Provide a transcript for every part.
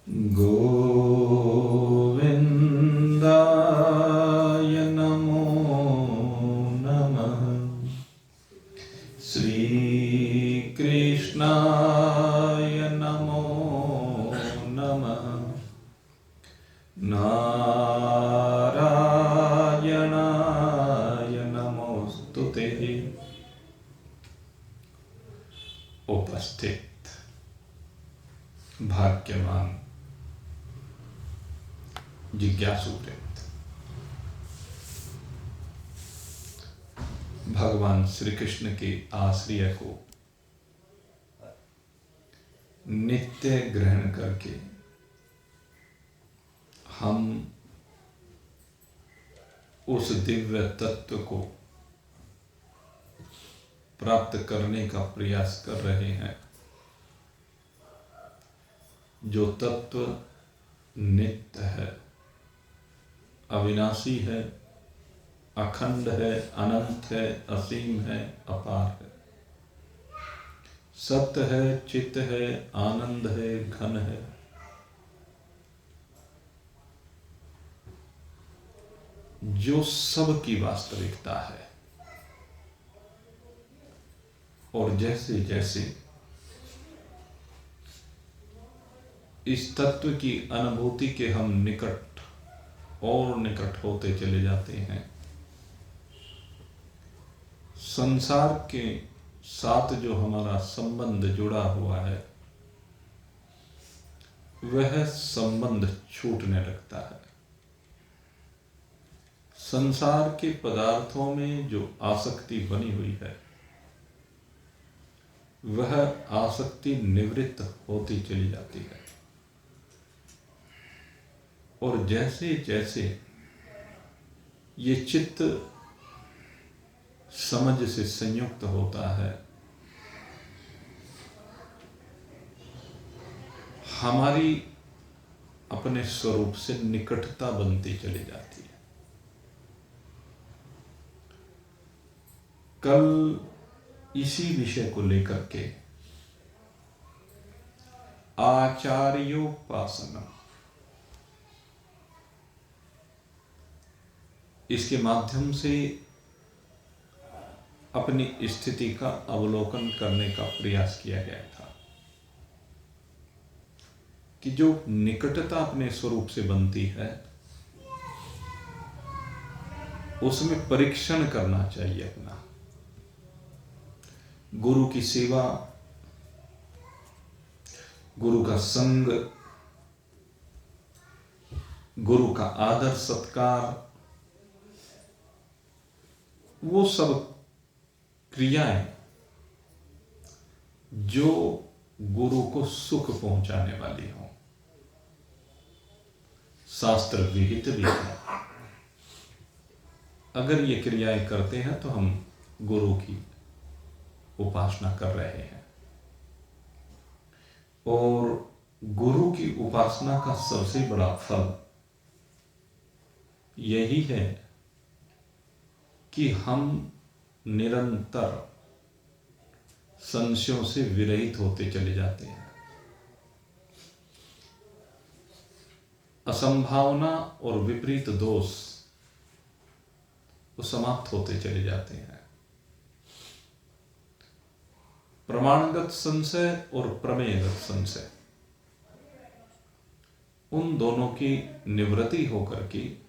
गोविन्दाय नमो नमः। श्रीकृष्णाय नमो नमः। नारायणाय नमोस्तुते। उपस्थित भाग्यवान जिज्ञासु वृत्त, भगवान श्री कृष्ण के आश्रय को नित्य ग्रहण करके हम उस दिव्य तत्व को प्राप्त करने का प्रयास कर रहे हैं, जो तत्व नित्य है, अविनाशी है, अखंड है, अनंत है, असीम है, अपार है, सत्य है, चित्त है, आनंद है, घन है। जो सब की वास्तविकता है। और जैसे जैसे इस तत्व की अनुभूति के हम निकट और निकट होते चले जाते हैं, संसार के साथ जो हमारा संबंध जुड़ा हुआ है वह संबंध छूटने लगता है। संसार के पदार्थों में जो आसक्ति बनी हुई है वह आसक्ति निवृत्त होती चली जाती है। और जैसे जैसे ये चित्त समझ से संयुक्त होता है, हमारी अपने स्वरूप से निकटता बनती चली जाती है। कल इसी विषय को लेकर के आचार्योपासना, इसके माध्यम से अपनी स्थिति का अवलोकन करने का प्रयास किया गया था कि जो निकटता अपने स्वरूप से बनती है उसमें परीक्षण करना चाहिए अपना। गुरु की सेवा, गुरु का संग, गुरु का आदर सत्कार, वो सब क्रियाएं जो गुरु को सुख पहुंचाने वाली हों, शास्त्र विहित भी है। अगर ये क्रियाएं करते हैं तो हम गुरु की उपासना कर रहे हैं। और गुरु की उपासना का सबसे बड़ा फल यही है कि हम निरंतर संशयों से विरहित होते चले जाते हैं। असंभावना और विपरीत दोष वो समाप्त होते चले जाते हैं। प्रमाणगत संशय और प्रमेयगत संशय, उन दोनों की निवृत्ति होकर के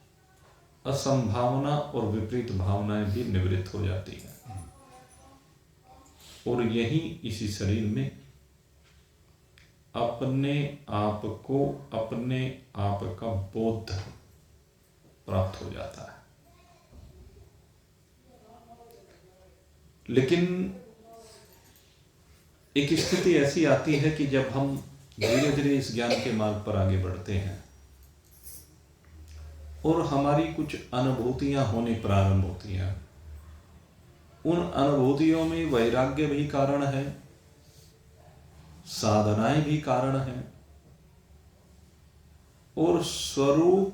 असंभावना और विपरीत भावनाएं भी निवृत्त हो जाती हैं। और यही इसी शरीर में अपने आप को, अपने आप का बोध प्राप्त हो जाता है। लेकिन एक स्थिति ऐसी आती है कि जब हम धीरे धीरे इस ज्ञान के मार्ग पर आगे बढ़ते हैं और हमारी कुछ अनुभूतियां होनी प्रारंभ होती हैं, उन अनुभूतियों में वैराग्य भी कारण है, साधनाएं भी कारण है, और स्वरूप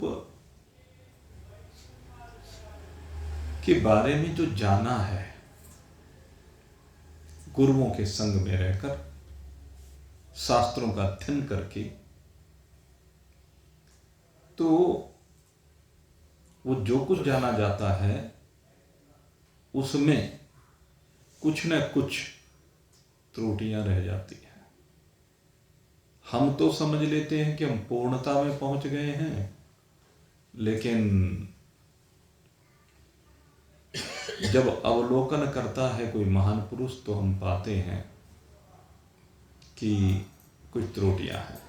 के बारे में जो जाना है गुरुओं के संग में रहकर, शास्त्रों का अध्ययन करके, तो वो जो कुछ जाना जाता है उसमें कुछ न कुछ त्रुटियां रह जाती हैं। हम तो समझ लेते हैं कि हम पूर्णता में पहुंच गए हैं, लेकिन जब अवलोकन करता है कोई महान पुरुष तो हम पाते हैं कि कुछ त्रुटियां हैं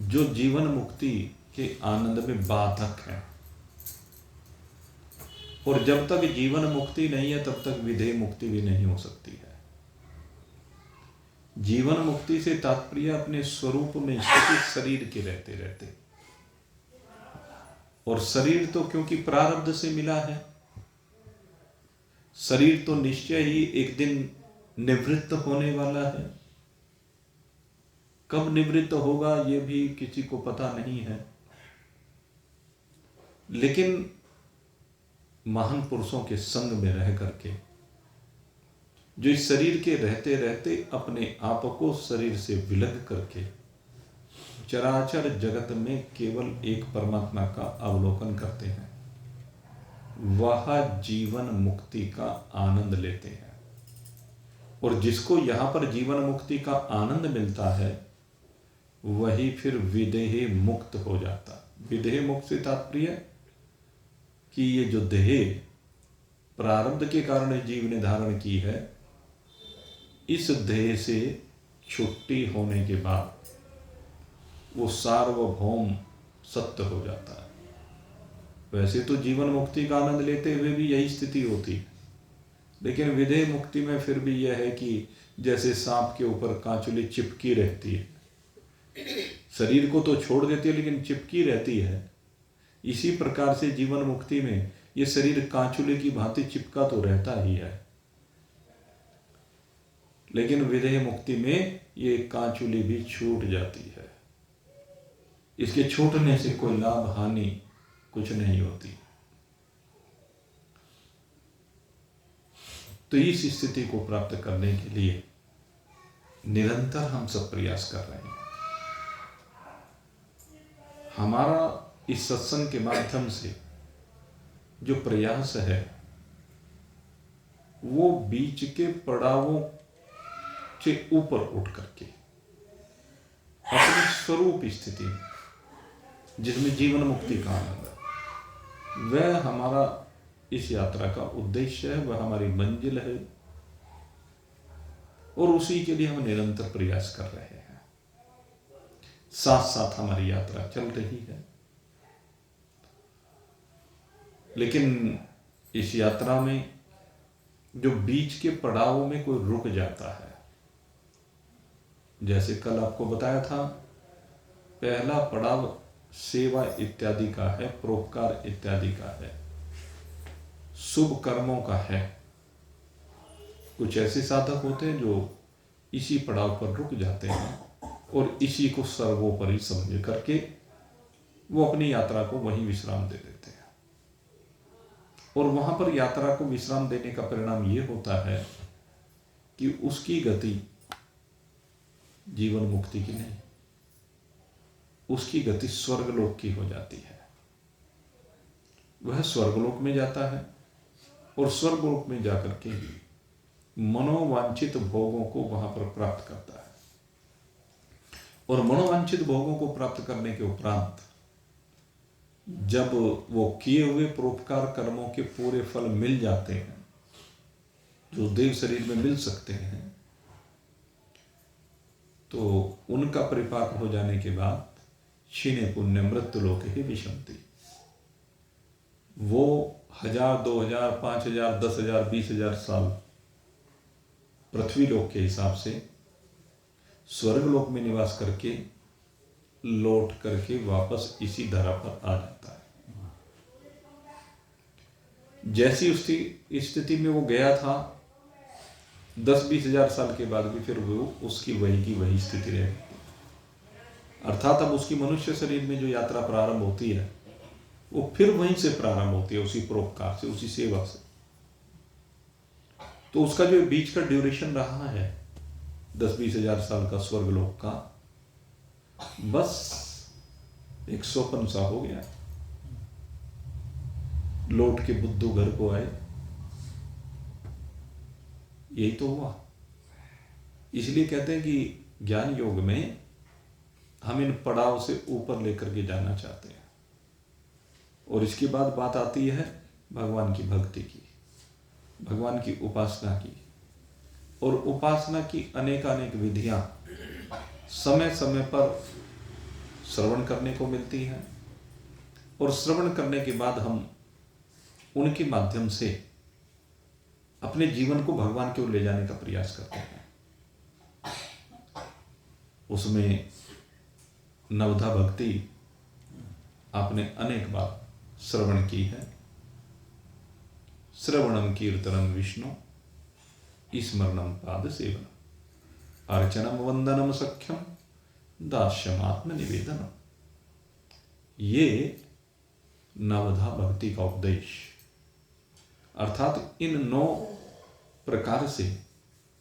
जो जीवन मुक्ति के आनंद में बाधक हैं। और जब तक जीवन मुक्ति नहीं है तब तक विधेय मुक्ति भी नहीं हो सकती है। जीवन मुक्ति से तात्पर्य अपने स्वरूप में स्थित शरीर के रहते रहते, और शरीर तो क्योंकि प्रारब्ध से मिला है, शरीर तो निश्चय ही एक दिन निवृत्त होने वाला है। कब निवृत्त होगा यह भी किसी को पता नहीं है, लेकिन महान पुरुषों के संग में रह करके जो इस शरीर के रहते रहते अपने आप को शरीर से विलग करके चराचर जगत में केवल एक परमात्मा का अवलोकन करते हैं, वह जीवन मुक्ति का आनंद लेते हैं। और जिसको यहां पर जीवन मुक्ति का आनंद मिलता है वही फिर विदेह मुक्त हो जाता। विदेह मुक्त से तात्पर्य कि ये जो देह प्रारब्ध के कारण जीव ने धारण की है, इस देह से छुट्टी होने के बाद वो सार्वभौम सत्य हो जाता है। वैसे तो जीवन मुक्ति का आनंद लेते हुए भी यही स्थिति होती है, लेकिन विदेह मुक्ति में फिर भी यह है कि जैसे सांप के ऊपर कांचुली चिपकी रहती है, शरीर को तो छोड़ देती है लेकिन चिपकी रहती है, इसी प्रकार से जीवन मुक्ति में ये शरीर कांचुली की भांति चिपका तो रहता ही है, लेकिन विदेह मुक्ति में ये कांचुली भी छूट जाती है। इसके छूटने से कोई लाभ हानि कुछ नहीं होती। तो इस स्थिति को प्राप्त करने के लिए निरंतर हम सब प्रयास कर रहे हैं। हमारा इस सत्संग के माध्यम से जो प्रयास है वो बीच के पड़ावों से ऊपर उठ करके अपनी स्वरूप स्थिति में जिसमें जीवन मुक्ति का आनंद है, वह हमारा इस यात्रा का उद्देश्य है, वह हमारी मंजिल है, और उसी के लिए हम निरंतर प्रयास कर रहे हैं। साथ साथ हमारी यात्रा चल रही है, लेकिन इस यात्रा में जो बीच के पड़ावों में कोई रुक जाता है, जैसे कल आपको बताया था, पहला पड़ाव सेवा इत्यादि का है, परोपकार इत्यादि का है, शुभ कर्मों का है। कुछ ऐसे साधक होते हैं जो इसी पड़ाव पर रुक जाते हैं और इसी को सर्वोपरि समझ करके वो अपनी यात्रा को वहीं विश्राम दे देते हैं। और वहां पर यात्रा को विश्राम देने का परिणाम ये होता है कि उसकी गति जीवन मुक्ति की नहीं, उसकी गति स्वर्गलोक की हो जाती है। वह स्वर्गलोक में जाता है और स्वर्गलोक में जाकर के मनोवांछित भोगों को वहां पर प्राप्त करता है। और मनोवांछित भोगों को प्राप्त करने के उपरांत जब वो किए हुए परोपकार कर्मों के पूरे फल मिल जाते हैं, जो देव शरीर में मिल सकते हैं, तो उनका परिपाक हो जाने के बाद क्षीणे पुण्य मृत्यु लोके ही विशंति, वो 1000, 2000, 5000, 10,000, 20,000 साल पृथ्वी लोक के हिसाब से स्वर्ग लोक में निवास करके लौट करके वापस इसी धरा पर आ जाता है। जैसी उसकी स्थिति में वो गया था, 10-20 हजार साल के बाद भी फिर वो उसकी वही की वही स्थिति रहेगी। अर्थात अब उसकी मनुष्य शरीर में जो यात्रा प्रारंभ होती है वो फिर वहीं से प्रारंभ होती है, उसी परोपकार से, उसी सेवा से। तो उसका जो बीच का ड्यूरेशन रहा है 10-20 हजार साल का स्वर्गलोक का, बस एक एक स्वप्न सा हो गया। लौट के बुद्धू घर को आए, यही तो हुआ। इसलिए कहते हैं कि ज्ञान योग में हम इन पड़ाव से ऊपर लेकर के जाना चाहते हैं। और इसके बाद बात आती है भगवान की भक्ति की, भगवान की उपासना की। और उपासना की अनेकानेक विधियां समय समय पर श्रवण करने को मिलती हैं। और श्रवण करने के बाद हम उनके माध्यम से अपने जीवन को भगवान की ओर ले जाने का प्रयास करते हैं। उसमें नवधा भक्ति आपने अनेक बार श्रवण की है। श्रवणम कीर्तनम विष्णु स्मरणम पाद सेवनम अर्चनम वंदनम सख्यम दास्यम आत्म निवेदनम। ये नवधा भक्ति का उपदेश, अर्थात इन 9 प्रकार से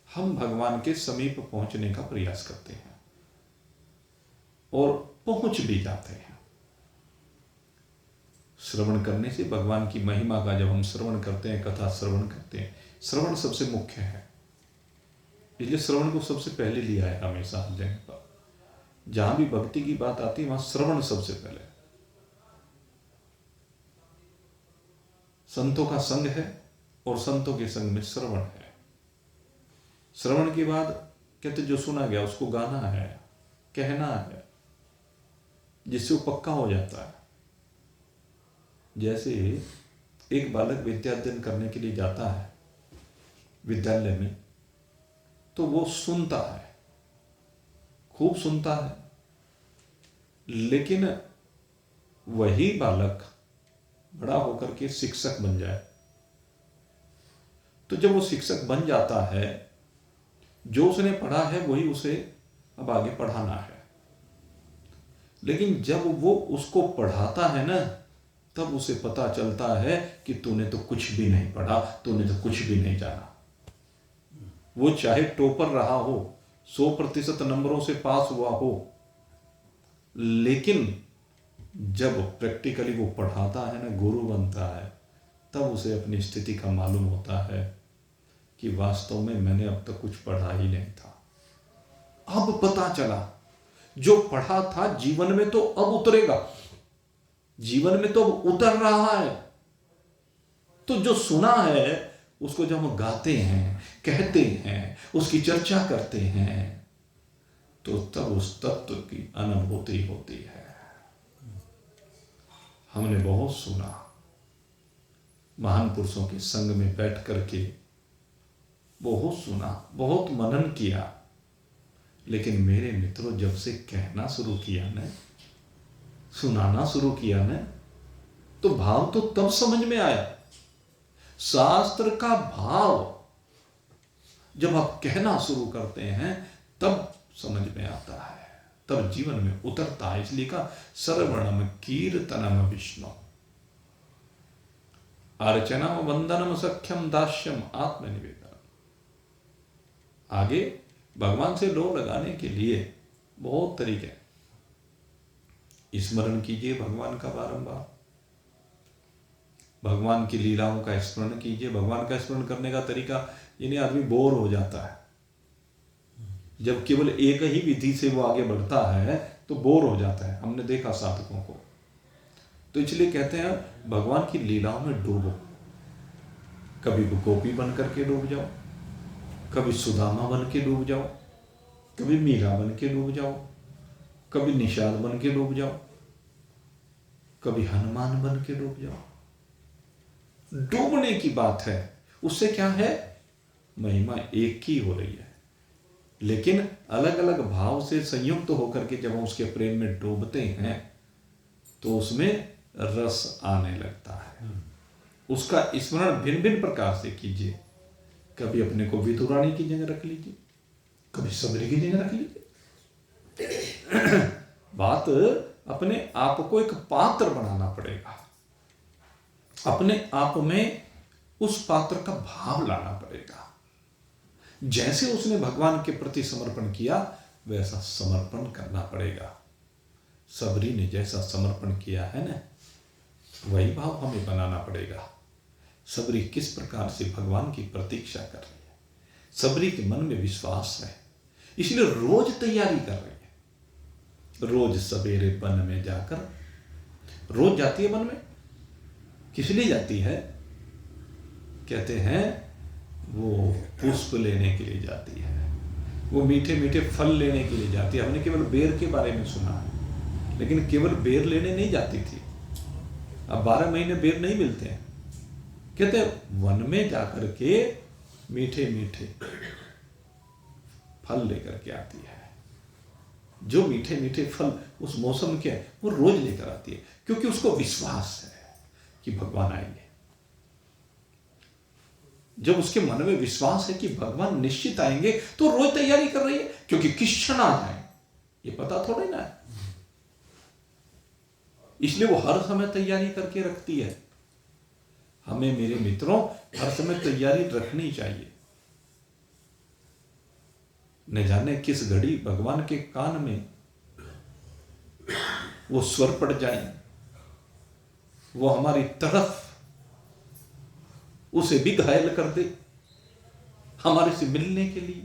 हम भगवान के समीप पहुंचने का प्रयास करते हैं और पहुंच भी जाते हैं। श्रवण करने से भगवान की महिमा का जब हम श्रवण करते हैं, कथा श्रवण करते हैं, श्रवण सबसे मुख्य है। इसलिए श्रवण को सबसे पहले लिया है हमेशा अध्ययन पर। जहां भी भक्ति की बात आती है वहां श्रवण सबसे पहले। संतों का संग है और संतों के संग में श्रवण है। श्रवण के बाद कहते जो सुना गया उसको गाना है, कहना है, जिससे वो पक्का हो जाता है। जैसे एक बालक विद्या अध्ययन करने के लिए जाता है विद्यालय में, तो वो सुनता है, खूब सुनता है, लेकिन वही बालक बड़ा होकर के शिक्षक बन जाए तो जब वो शिक्षक बन जाता है, जो उसने पढ़ा है वही उसे अब आगे पढ़ाना है। लेकिन जब वो उसको पढ़ाता है ना, तब उसे पता चलता है कि तूने तो कुछ भी नहीं पढ़ा, तूने तो कुछ भी नहीं जाना। वो चाहे टॉपर रहा हो, 100% नंबरों से पास हुआ हो, लेकिन जब प्रैक्टिकली वो पढ़ाता है ना, गुरु बनता है, तब उसे अपनी स्थिति का मालूम होता है कि वास्तव में मैंने अब तक कुछ पढ़ा ही नहीं था। अब पता चला जो पढ़ा था जीवन में तो अब उतरेगा, जीवन में तो अब उतर रहा है। तो जो सुना है उसको जब हम गाते हैं, कहते हैं, उसकी चर्चा करते हैं, तो तब उस तत्व की अनुभूति होती है। हमने बहुत सुना, महान पुरुषों के संग में बैठ करके बहुत सुना, बहुत मनन किया, लेकिन मेरे मित्रों जब से कहना शुरू किया ना, सुनाना शुरू किया ना, तो भाव तो तब समझ में आया। शास्त्र का भाव जब आप कहना शुरू करते हैं तब समझ में आता है, तब जीवन में उतरता है। इसलिए का श्रवणम कीर्तनम विष्णु अर्चनम वंदनम सख्यम दास्यम आत्मनिवेदनम। आगे भगवान से लो लगाने के लिए बहुत तरीके। स्मरण कीजिए भगवान का बारंबार, भगवान की लीलाओं का स्मरण कीजिए। भगवान का स्मरण करने का तरीका, यानी आदमी बोर हो जाता है। जब केवल एक ही विधि से वो आगे बढ़ता है तो बोर हो जाता है, हमने देखा साधकों को। तो इसलिए कहते हैं भगवान की लीलाओं में डूबो। कभी गोपी बन करके डूब जाओ, कभी सुदामा बन के डूब जाओ, कभी मीरा बन के डूब जाओ, कभी निषाद बन के डूब जाओ, कभी हनुमान बन के डूब जाओ। डूबने की बात है, उससे क्या है, महिमा एक ही हो रही है, लेकिन अलग अलग भाव से संयुक्त होकर के जब हम उसके प्रेम में डूबते हैं तो उसमें रस आने लगता है। उसका स्मरण भिन्न भिन्न प्रकार से कीजिए। कभी अपने को विदुरानी की जगह रख लीजिए, कभी सबरी की जगह रख लीजिए। बात अपने आप को एक पात्र बनाना पड़ेगा, अपने आप में उस पात्र का भाव लाना पड़ेगा। जैसे उसने भगवान के प्रति समर्पण किया वैसा समर्पण करना पड़ेगा। सबरी ने जैसा समर्पण किया है ना, वही भाव हमें बनाना पड़ेगा। सबरी किस प्रकार से भगवान की प्रतीक्षा कर रही है, सबरी के मन में विश्वास है, इसलिए रोज तैयारी कर रही है। रोज सवेरे वन में जाकर, रोज जाती है वन में, किस लिए जाती है? कहते हैं वो पुष्प लेने के लिए जाती है, वो मीठे मीठे फल लेने के लिए जाती है। हमने केवल बेर के बारे में सुना है, लेकिन केवल बेर लेने नहीं जाती थी। अब 12 महीने बेर नहीं मिलते हैं। कहते हैं वन में जाकर के मीठे मीठे फल लेकर के आती है। जो मीठे मीठे फल उस मौसम के वो रोज लेकर आती है, क्योंकि उसको विश्वास है कि भगवान आएंगे। जब उसके मन में विश्वास है कि भगवान निश्चित आएंगे, तो रोज तैयारी कर रही है, क्योंकि किस क्षण आ जाए ये पता थोड़े ना है। इसलिए वो हर समय तैयारी करके रखती है। हमें मेरे मित्रों हर समय तैयारी रखनी चाहिए। न जाने किस घड़ी भगवान के कान में वो स्वर पड़ जाए, वो हमारी तरफ उसे भी घायल कर दे हमारे से मिलने के लिए।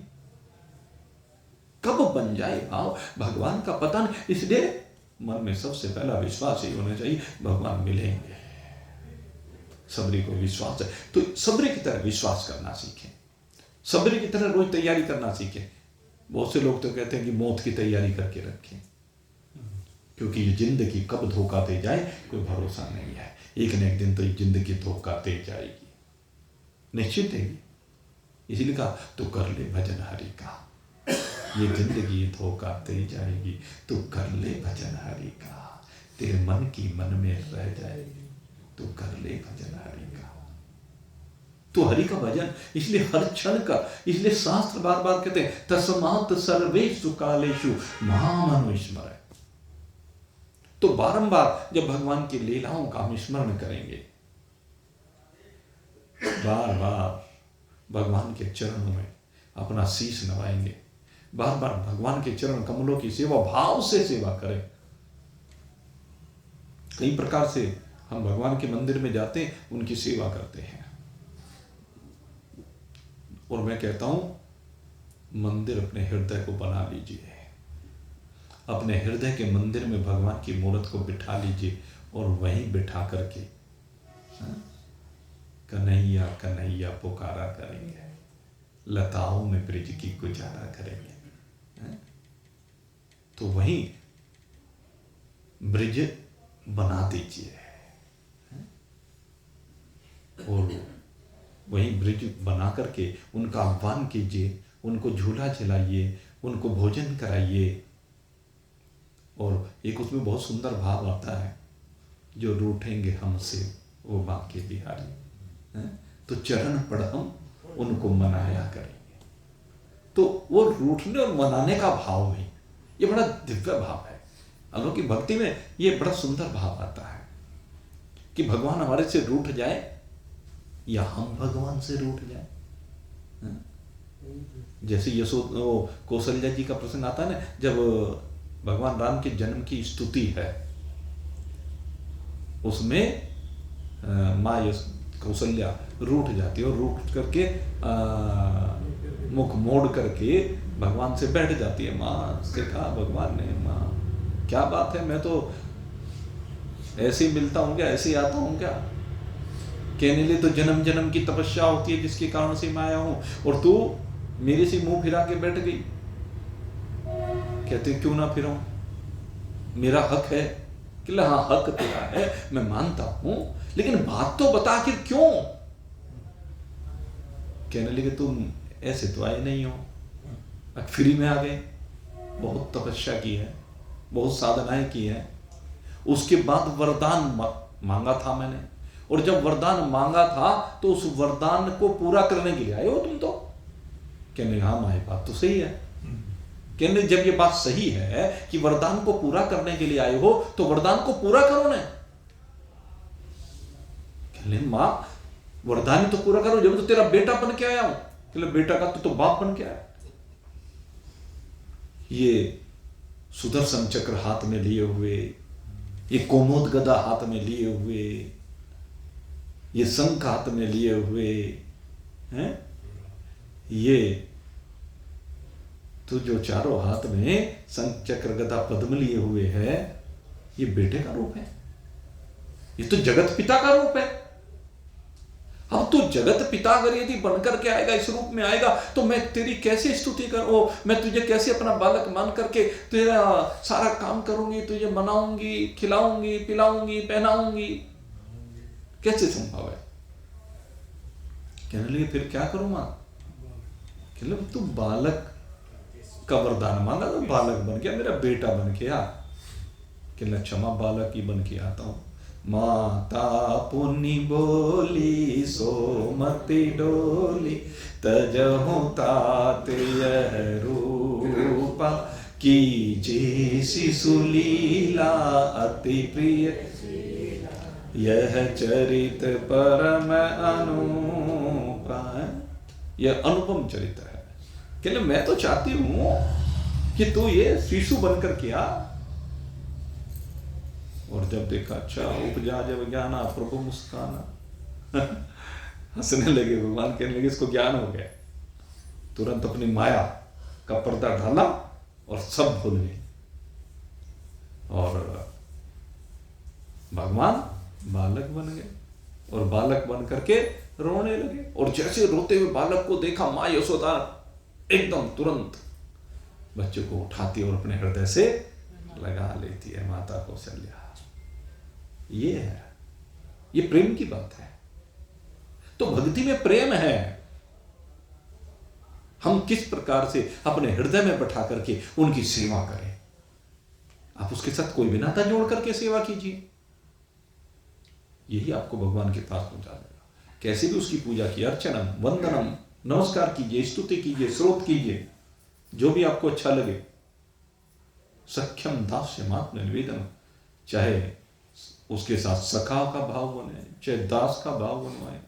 कब बन जाए भाव भगवान का पता नहीं। इसलिए मन में सबसे पहला विश्वास ही होना चाहिए, भगवान मिलेंगे। सबरी को विश्वास है, तो सबरी की तरह विश्वास करना सीखें, सबरी की तरह रोज तैयारी करना सीखें। बहुत से लोग तो कहते हैं कि मौत की तैयारी करके रखें, क्योंकि ये जिंदगी कब धोखा दे जाए कोई भरोसा नहीं है। एक न एक दिन तो ये जिंदगी धोखा दे जाएगी, निश्चित देगी। इसीलिए कहा तो कर ले भजन हरि का, ये जिंदगी धोखा दे जाएगी, तो कर ले भजन हरि का। तेरे मन की मन में रह जाएगी, तो कर ले भजन हरि का। तो हरि का भजन इसलिए हर क्षण का, इसलिए शास्त्र बार बार कहते हैं तस्मात् सर्वेषु कालेषु माम् अनुस्मर। तो बारंबार जब भगवान की लीलाओं का हम स्मरण करेंगे, बार बार भगवान के चरणों में अपना शीश नवाएंगे, बार बार भगवान के चरण कमलों की सेवा भाव से सेवा करें। कई प्रकार से हम भगवान के मंदिर में जाते हैं, उनकी सेवा करते हैं। और मैं कहता हूं मंदिर अपने हृदय को बना लीजिए, अपने हृदय के मंदिर में भगवान की मूर्त को बिठा लीजिए, और वहीं बिठा करके कन्हैया कन्हैया पुकारा करेंगे, लताओं में ब्रिज की गुजारा करेंगे। तो वहीं ब्रिज बना दीजिए, और वहीं ब्रिज बना करके उनका आह्वान कीजिए, उनको झूला झुलाइए, उनको भोजन कराइए। और एक उसमें बहुत सुंदर भाव आता है, जो रूठेंगे हमसे वो बांके बिहारी, तो चरण पड़ हम उनको मनाया करेंगे। तो वो रूठने और मनाने का भाव भी ये बड़ा दिव्य भाव है। अलौकिक भक्ति में ये बड़ा सुंदर भाव आता है कि भगवान हमारे से रूठ जाए या हम भगवान से रूठ जाए। जैसे कौशल्या जी का प्रसंग आता है ना, जब भगवान राम के जन्म की स्तुति है, उसमें माँ कौशल्या रूठ जाती है, और रूठ करके मुख मोड़ करके भगवान से बैठ जाती है। माँ से कहा भगवान ने, माँ क्या बात है, मैं तो ऐसे ही मिलता हूँ क्या, ऐसे ही आता हूँ क्या? कहने लिए तो जन्म जन्म की तपस्या होती है जिसके कारण से मैं आया हूँ, और तू मेरे से मुंह फिरा के बैठ गई। कहते क्यों ना फिराऊं, मेरा हक है। कि हाँ हक तेरा है, मैं मानता हूं, लेकिन बात तो बता कि क्यों। कहने लगे तुम ऐसे तो आए नहीं हो, फ्री में आ गए। बहुत तपस्या की है, बहुत साधनाएं की है, उसके बाद वरदान मांगा था मैंने, और जब वरदान मांगा था तो उस वरदान को पूरा करने के लिए आए हो तुम तो। कहने हाँ माँ बात तो सही है। कहने जब ये बात सही है कि वरदान को पूरा करने के लिए आए हो, तो वरदान को पूरा करो ना। कहने माँ वरदान तो पूरा करो, जब तो तेरा बेटा बन के आया हूं। कहले बेटा का तो बाप बन के आया। ये सुदर्शन चक्र हाथ में लिए हुए, ये कोमोद गदा हाथ में लिए हुए, ये शंख हाथ में लिए हुए हैं, ये तो जो चारों हाथ में शंख चक्र गदा पद्म लिए हुए है, ये बेटे का रूप है, ये तो जगत पिता का रूप है। अब तो जगत पिता अगर यदि बनकर के आएगा, इस रूप में आएगा, तो मैं तेरी कैसे स्तुति करूं, मैं तुझे कैसे अपना बालक मान करके तेरा सारा काम करूंगी, तुझे मनाऊंगी, खिलाऊंगी, पिलाऊंगी, पहनाऊंगी, कैसे संभव है? कहने लगे फिर क्या करूं मां? कहने लगे तू बालक का वरदान मांगा तो बालक बन गया, मेरा बेटा बन के आ। कहने क्षमा, बालक ही बन के आता हूं। माता पुनि बोली सोमति डोली, तजहु तात यह रूपा, कीजे शिशु लीला अति प्रिय, यह चरित परम अनुपा। यह अनुपम चरित्र है। कहले मैं तो चाहती हूं कि तू ये शिशु बनकर के आ। और जब देखा, अच्छा उपजा जब ज्ञाना प्रभु मुस्काना हंसने लगे भगवान, कहने लगे इसको ज्ञान हो गया। तुरंत अपनी माया का पर्दा ढाला और सब भूल गए, और भगवान बालक बन गए, और बालक बन करके रोने लगे। और जैसे रोते हुए बालक को देखा, माँ यशोदा एकदम तुरंत बच्चे को उठाती और अपने हृदय से लगा लेती है माता कौशल्या। ये है, ये प्रेम की बात है। तो भक्ति में प्रेम है। हम किस प्रकार से अपने हृदय में बैठा करके उनकी सेवा करें। आप उसके साथ कोई भी नाता जोड़ करके सेवा कीजिए, यही आपको भगवान के पास पहुंचा देगा। कैसे भी उसकी पूजा की, अर्चनम, वंदनम, नमस्कार कीजिए, स्तुति कीजिए, स्रोत कीजिए, जो भी आपको अच्छा लगे। सख्यम दास्य मात्म निवेदन, चाहे उसके साथ सखा का भाव बने, चाहे दास का भाव बनवाए,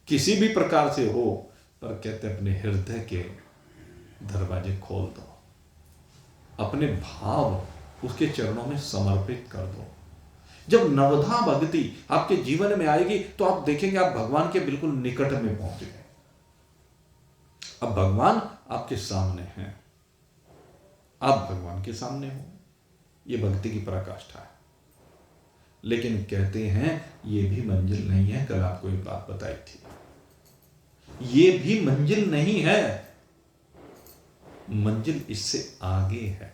किसी भी प्रकार से हो, पर कहते अपने हृदय के दरवाजे खोल दो, अपने भाव उसके चरणों में समर्पित कर दो। जब नवधा भक्ति आपके जीवन में आएगी तो आप देखेंगे आप भगवान के बिल्कुल निकट में पहुंच गए। अब भगवान आपके सामने हैं, आप भगवान के सामने हो, यह भक्ति की पराकाष्ठा है। लेकिन कहते हैं ये भी मंजिल नहीं है। कल आपको एक बात बताई थी, ये भी मंजिल नहीं है, मंजिल इससे आगे है।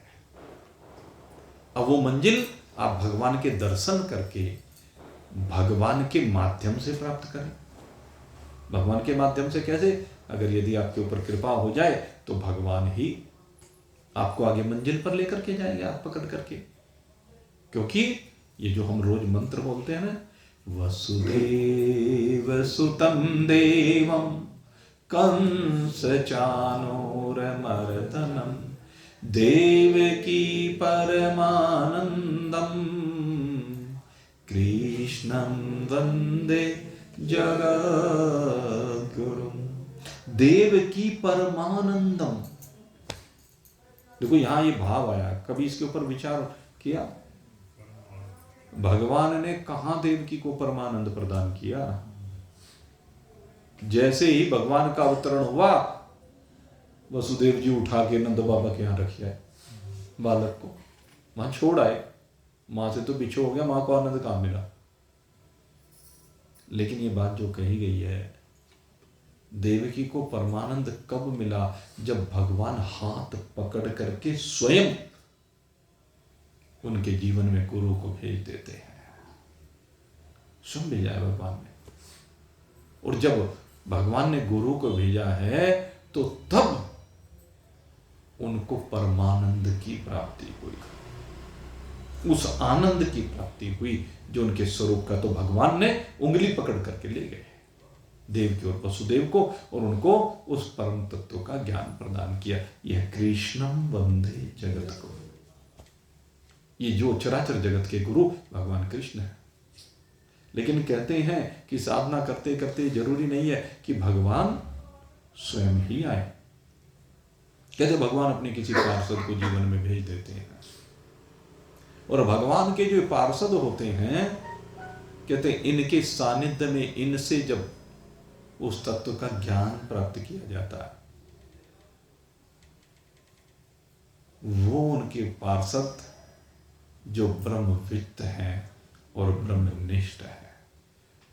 अब वो मंजिल आप भगवान के दर्शन करके भगवान के माध्यम से प्राप्त करें। भगवान के माध्यम से कैसे? अगर यदि आपके ऊपर कृपा हो जाए तो भगवान ही आपको आगे मंजिल पर लेकर के जाएंगे, आप पकड़ करके। क्योंकि ये जो हम रोज मंत्र बोलते हैं ना, वसुदेव सुतम देवम कंस चाणूरमर्दनम देवकी परमानंदम कृष्णं वंदे जगद्गुरुम। देवकी परमानंदम, देखो यहां ये भाव आया, कभी इसके ऊपर विचार किया? भगवान ने कहां देवकी को परमानंद प्रदान किया? जैसे ही भगवान का अवतरण हुआ, वसुदेव जी उठा के नंद बाबा के यहां रखिया है बालक को, वहां छोड़ आए। मां से तो बिछो हो गया, मां को आनंद कहां मिला? लेकिन ये बात जो कही गई है, देवकी को परमानंद कब मिला? जब भगवान हाथ पकड़ करके स्वयं उनके जीवन में गुरु को भेज देते हैं। स्वयं भेजा है भगवान ने। और जब भगवान ने गुरु को भेजा है तो तब उनको परमानंद की प्राप्ति हुई, उस आनंद की प्राप्ति हुई जो उनके स्वरूप का। तो भगवान ने उंगली पकड़ करके ले गए देवकी और वसुदेव को, और उनको उस परम तत्व का ज्ञान प्रदान किया। यह कृष्णम वंदे जगत को, ये जो चराचर जगत के गुरु भगवान कृष्ण है। लेकिन कहते हैं कि साधना करते करते जरूरी नहीं है कि भगवान स्वयं ही आए। कहते भगवान अपने किसी पार्षद को जीवन में भेज देते हैं, और भगवान के जो पार्षद होते हैं कहते इनके सानिध्य में इनसे जब उस तत्व का ज्ञान प्राप्त किया जाता है, वो उनके पार्षद जो ब्रह्मविद्त हैं और ब्रह्मनिष्ठ है,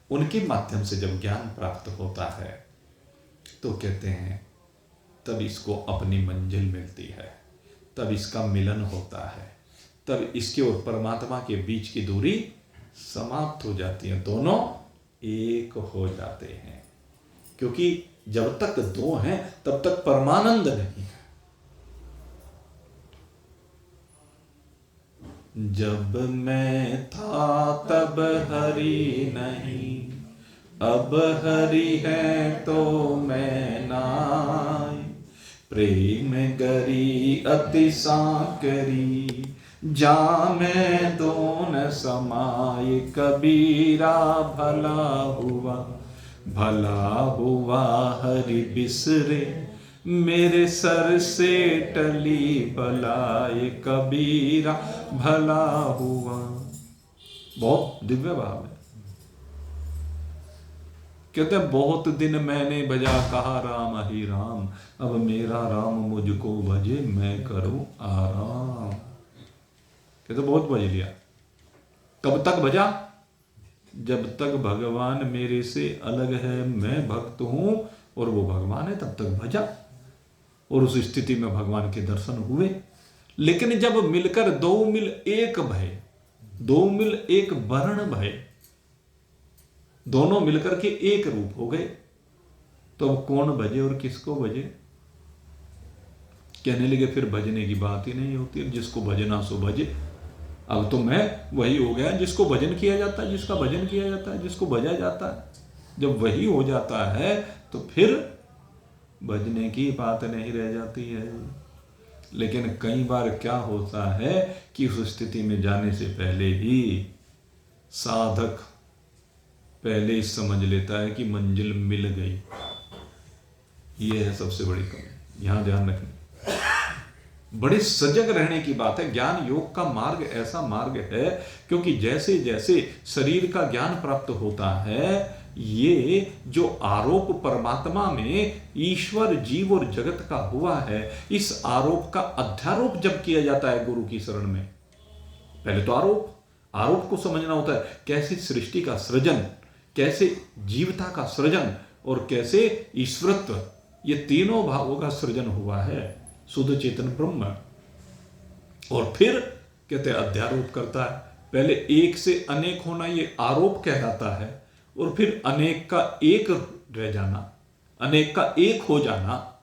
उनके माध्यम से जब ज्ञान प्राप्त होता है तो कहते हैं तब इसको अपनी मंजिल मिलती है, तब इसका मिलन होता है, तब इसके और परमात्मा के बीच की दूरी समाप्त हो जाती है, दोनों एक हो जाते हैं। क्योंकि जब तक दो हैं तब तक परमानंद नहीं है। जब मैं था तब हरि नहीं, अब हरि है तो मैं नाय, प्रेम गरी अति साकरी, जा मैं दोन समाय, कबीरा भला हुआ हरि बिसरे, मेरे सर से टली बलाए, कबीरा भला हुआ। बहुत दिव्य भाव है। कहते हैं बहुत दिन मैंने भजा कहा राम ही राम, अब मेरा राम मुझको भजे मैं करूं आराम। कहते बहुत भज लिया। कब तक भजा? जब तक भगवान मेरे से अलग है, मैं भक्त हूं और वो भगवान है, तब तक भजा। और उस स्थिति में भगवान के दर्शन हुए। लेकिन जब मिलकर दो मिल एक भय, दो मिल एक वर्ण भय, दोनों मिलकर के एक रूप हो गए, तो अब कौन भजे और किसको भजे? कहने लगे फिर भजने की बात ही नहीं होती, जिसको भजना सो भजे। अब तो मैं वही हो गया जिसको भजन किया जाता है, जिसका भजन किया जाता है, जिसको भजा जाता है। जब वही हो जाता है तो फिर भजने की बात नहीं रह जाती है। लेकिन कई बार क्या होता है कि उस स्थिति में जाने से पहले ही साधक पहले ही समझ लेता है कि मंजिल मिल गई। यह है सबसे बड़ी कमी, यहां ध्यान रखना। बड़े सजग रहने की बात है। ज्ञान योग का मार्ग ऐसा मार्ग है, क्योंकि जैसे जैसे शरीर का ज्ञान प्राप्त होता है, ये जो आरोप परमात्मा में ईश्वर जीव और जगत का हुआ है, इस आरोप का अध्यारोप जब किया जाता है गुरु की शरण में, पहले तो आरोप को समझना होता है। कैसे सृष्टि का सृजन, कैसे जीवता का सृजन और कैसे ईश्वरत्व, ये तीनों भावों का सृजन हुआ है शुद्ध चेतन ब्रह्म। और फिर कहते अध्यारोप करता है। पहले एक से अनेक होना ये आरोप कहलाता है, और फिर अनेक का एक रह जाना, अनेक का एक हो जाना,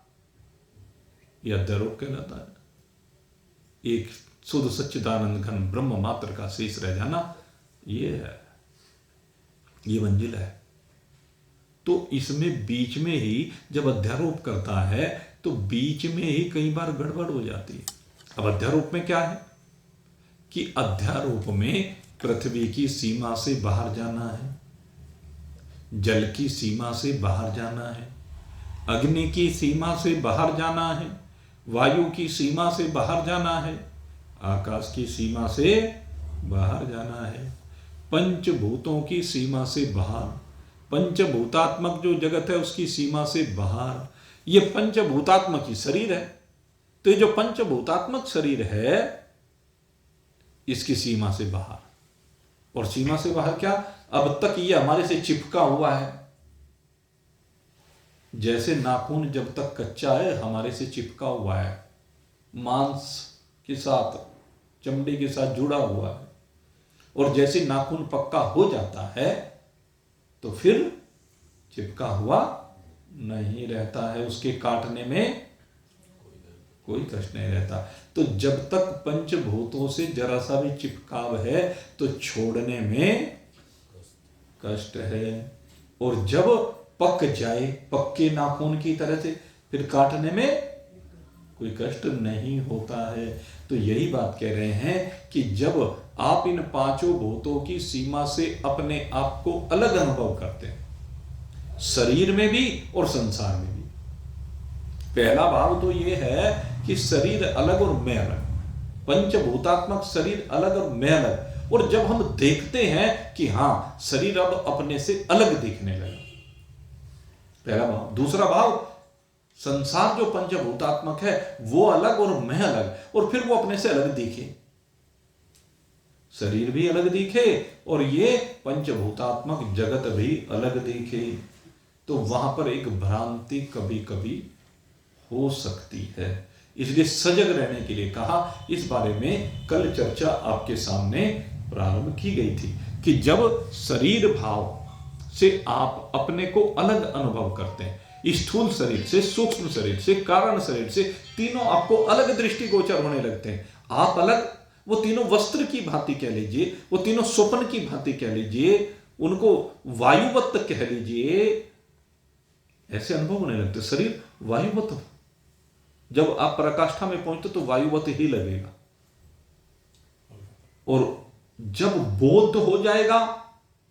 यह अध्यारोप कहलाता है। एक शुद्ध सच्चिदानंद घन ब्रह्म मात्र का शेष रह जाना, ये है, ये मंजिल है। तो इसमें बीच में ही जब अध्यारोप करता है तो बीच में ही कई बार गड़बड़ हो जाती है। अब अध्यारोप में क्या है कि अध्यारोप में पृथ्वी की सीमा से बाहर जाना है, जल की सीमा से बाहर जाना है, अग्नि की सीमा से बाहर जाना है, वायु की सीमा से बाहर जाना है, आकाश की सीमा से बाहर जाना है, पंचभूतों की सीमा से बाहर, पंचभूतात्मक जो जगत है उसकी सीमा से बाहर। ये पंचभूतात्मक ही शरीर है, तो ये जो पंचभूतात्मक शरीर है इसकी सीमा से बाहर। और सीमा से बाहर क्या? अब तक ये हमारे से चिपका हुआ है। जैसे नाखून जब तक कच्चा है हमारे से चिपका हुआ है, मांस के साथ, चमड़ी के साथ जुड़ा हुआ है। और जैसे नाखून पक्का हो जाता है तो फिर चिपका हुआ नहीं रहता है, उसके काटने में कोई कष्ट नहीं रहता। तो जब तक पंचभूतों से जरा सा भी चिपकाव है तो छोड़ने में कष्ट है, और जब पक जाए पक्के नाखून की तरह से फिर काटने में कोई कष्ट नहीं होता है। तो यही बात कह रहे हैं कि जब आप इन पांचों भूतों की सीमा से अपने आप को अलग अनुभव करते हैं, शरीर में भी और संसार में भी। पहला भाव तो यह है कि शरीर अलग और मैं अलग, पंचभूतात्मक शरीर अलग और मैं अलग। और जब हम देखते हैं कि हाँ शरीर अब अपने से अलग दिखने लगा, पहला भाव। दूसरा भाव, संसार जो पंचभूतात्मक है वो अलग और मैं अलग, और फिर वो अपने से अलग दिखे, शरीर भी अलग दिखे और ये पंचभूतात्मक जगत भी अलग दिखे, तो वहां पर एक भ्रांति कभी कभी हो सकती है। इसलिए सजग रहने के लिए कहा। इस बारे में कल चर्चा आपके सामने प्रारंभ की गई थी कि जब शरीर भाव से आप अपने को अलग अनुभव करते हैं, स्थूल शरीर से, सूक्ष्म शरीर से, कारण शरीर से, तीनों आपको अलग दृष्टिगोचर होने लगते हैं। आप अलग, वो तीनों वस्त्र की भांति कह लीजिए, वो तीनों स्वप्न की भांति कह लीजिए, उनको वायुवत कह लीजिए, ऐसे अनुभव होने लगते। शरीर वायुवत, जब आप पराकाष्ठा में पहुंचते तो वायुवत ही लगेगा, और जब बोध हो जाएगा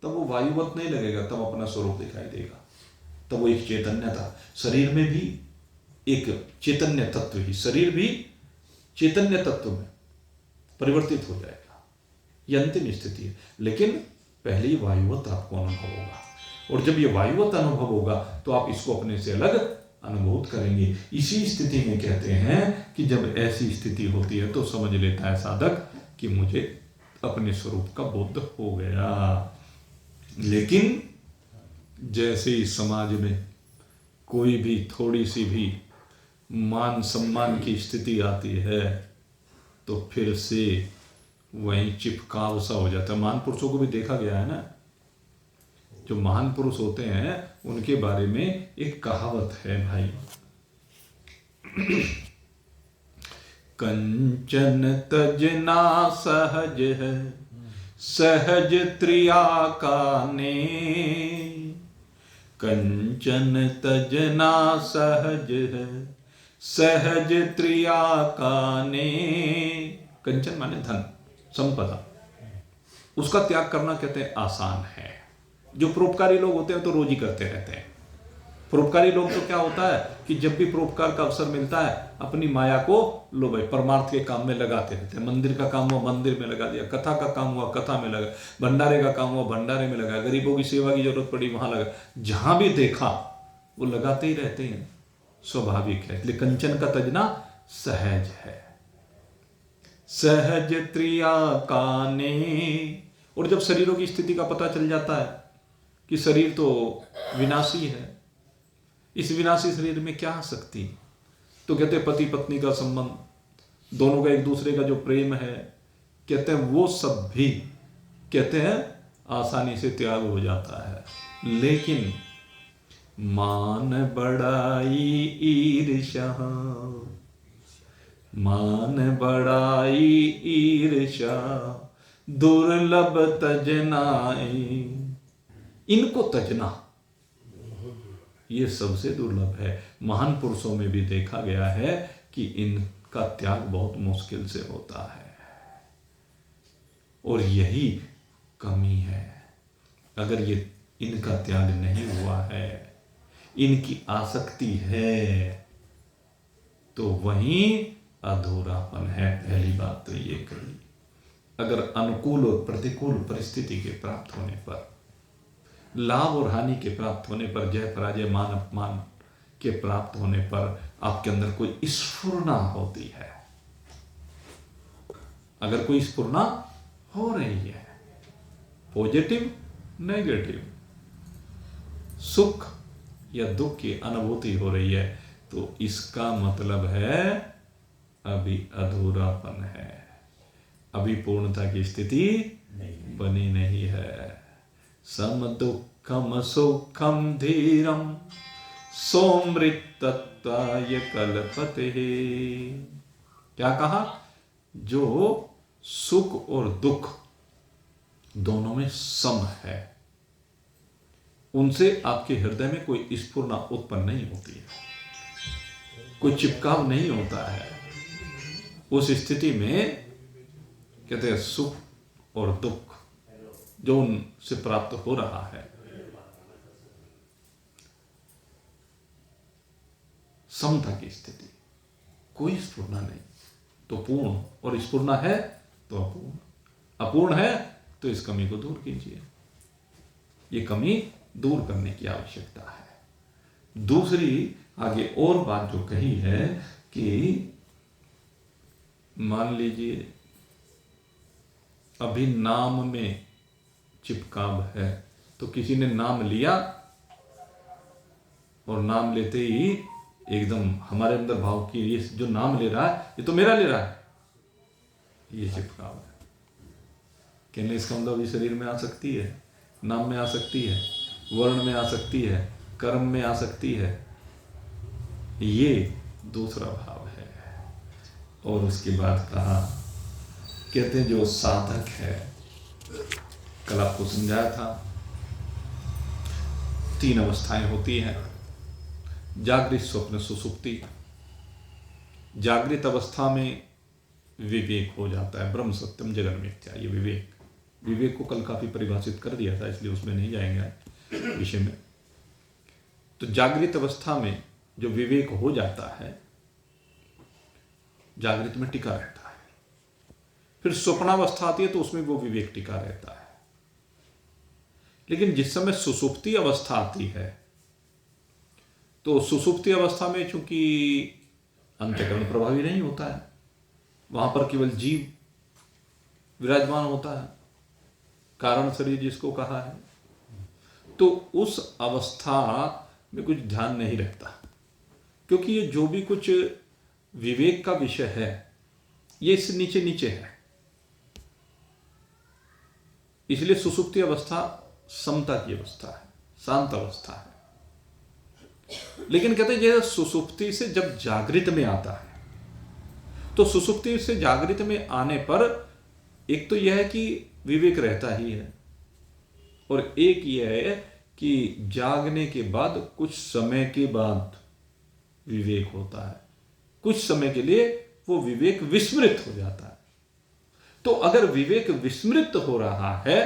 तब वो वायुवत नहीं लगेगा, तब अपना स्वरूप दिखाई देगा, तब वो एक चैतन्य था। शरीर में भी एक चैतन्य तत्व ही, शरीर भी चैतन्य तत्व में परिवर्तित हो जाएगा, यह अंतिम स्थिति है। लेकिन पहले ही वायुवत आपको अनुभव होगा, और जब ये वायुवत अनुभव होगा तो आप इसको अपने से अलग अनुभूत करेंगे। इसी स्थिति में कहते हैं कि जब ऐसी स्थिति होती है तो समझ लेता है साधक कि मुझे अपने स्वरूप का बोध हो गया। लेकिन जैसे ही समाज में कोई भी थोड़ी सी भी मान सम्मान की स्थिति आती है तो फिर से वहीं चिपकाव सा हो जाता है। महान पुरुषों को भी देखा गया है ना, जो महान पुरुष होते हैं उनके बारे में एक कहावत है भाई, कंचन तजना सहज है, सहज त्रिया काने, कंचन तजना सहज है, सहज त्रिया काने। कंचन माने धन, संपदा, उसका त्याग करना कहते हैं आसान है। जो परोपकारी लोग होते हैं तो रोज ही करते रहते हैं। परोपकारी लोग तो क्या होता है कि जब भी परोपकार का अवसर मिलता है अपनी माया को लो भाई परमार्थ के काम में लगाते रहते हैं। मंदिर का काम हुआ मंदिर में लगा दिया, कथा का काम हुआ कथा में लगा, भंडारे का काम हुआ भंडारे में लगा, गरीबों की सेवा की जरूरत पड़ी वहां लगा, जहां भी देखा वो लगाते ही रहते हैं, स्वाभाविक है। इसलिए कंचन का तजना सहज है, सहज त्रिया काने। और जब शरीरों की स्थिति का पता चल जाता है कि शरीर तो विनाशी है, इस विनाशी शरीर में क्या आसक्ति, तो कहते हैं पति पत्नी का संबंध, दोनों का एक दूसरे का जो प्रेम है, कहते हैं वो सब भी कहते हैं आसानी से त्याग हो जाता है। लेकिन मान बड़ाई ईर्ष्या, मान बड़ाई ईर्ष्या, दुर्लभ तजनाई, इनको तजना ये सबसे दुर्लभ है। महान पुरुषों में भी देखा गया है कि इनका त्याग बहुत मुश्किल से होता है, और यही कमी है। अगर ये इनका त्याग नहीं हुआ है, इनकी आसक्ति है, तो वहीं अधूरापन है। पहली बात तो ये कही। अगर अनुकूल और प्रतिकूल परिस्थिति के प्राप्त होने पर, लाभ और हानि के प्राप्त होने पर, जय पराजय मान अपमान के प्राप्त होने पर आपके अंदर कोई स्फुरना होती है, अगर कोई स्फुरना हो रही है, पॉजिटिव नेगेटिव, सुख या दुख की अनुभूति हो रही है, तो इसका मतलब है अभी अधूरापन है, अभी पूर्णता की स्थिति बनी नहीं है। सम दुखम सुखम धीरम सोमृतत्वाय कल्पते। क्या कहा? जो सुख और दुख दोनों में सम है, उनसे आपके हृदय में कोई स्फुरना उत्पन्न नहीं होती है, कोई चिपकाव नहीं होता है। उस स्थिति में कहते हैं सुख और दुख जो उनसे प्राप्त हो रहा है, समता की स्थिति, कोई स्फुरना नहीं तो पूर्ण, और स्फुरना है तो अपूर्ण, अपूर्ण है तो इस कमी को दूर कीजिए। ये कमी दूर करने की आवश्यकता है। दूसरी आगे और बात जो कही है कि मान लीजिए अभी नाम में चिपकाव है, तो किसी ने नाम लिया और नाम लेते ही एकदम हमारे अंदर भाव की ये जो नाम ले रहा है ये तो मेरा ले रहा है, ये चिपकाव है। कहने इसका मतलब भी शरीर में आ सकती है, नाम में आ सकती है, वर्ण में आ सकती है, कर्म में आ सकती है, ये दूसरा भाव है। और उसके बाद कहा, कहते हैं जो साधक है, कल आपको समझाया था 3 अवस्थाएं होती हैं, जागृत, स्वप्न, सुषुप्ति। जागृत अवस्था में विवेक हो जाता है, ब्रह्म सत्यम जगन मिथ्या, ये विवेक को कल काफी परिभाषित कर दिया था, इसलिए उसमें नहीं जाएंगे विषय में। तो जागृत अवस्था में जो विवेक हो जाता है, जागृत में टिका रहता है। फिर स्वप्नावस्था आती है तो उसमें वो विवेक टिका रहता है। लेकिन जिस समय सुषुप्ति अवस्था आती है, तो सुषुप्ति अवस्था में चूंकि अंतःकरण प्रभावी नहीं होता है, वहां पर केवल जीव विराजमान होता है, कारण शरीर जिसको कहा है। तो उस अवस्था में कुछ ध्यान नहीं रहता, क्योंकि ये जो भी कुछ विवेक का विषय है ये इससे नीचे नीचे है। इसलिए सुषुप्ति अवस्था समता की अवस्था है, शांत अवस्था है। लेकिन कहते हैं जैसे सुषुप्ति से जब जागृत में आता है, तो सुषुप्ति से जागृत में आने पर एक तो यह है कि विवेक रहता ही है, और एक यह है कि जागने के बाद कुछ समय के बाद विवेक होता है, कुछ समय के लिए वो विवेक विस्मृत हो जाता है। तो अगर विवेक विस्मृत हो रहा है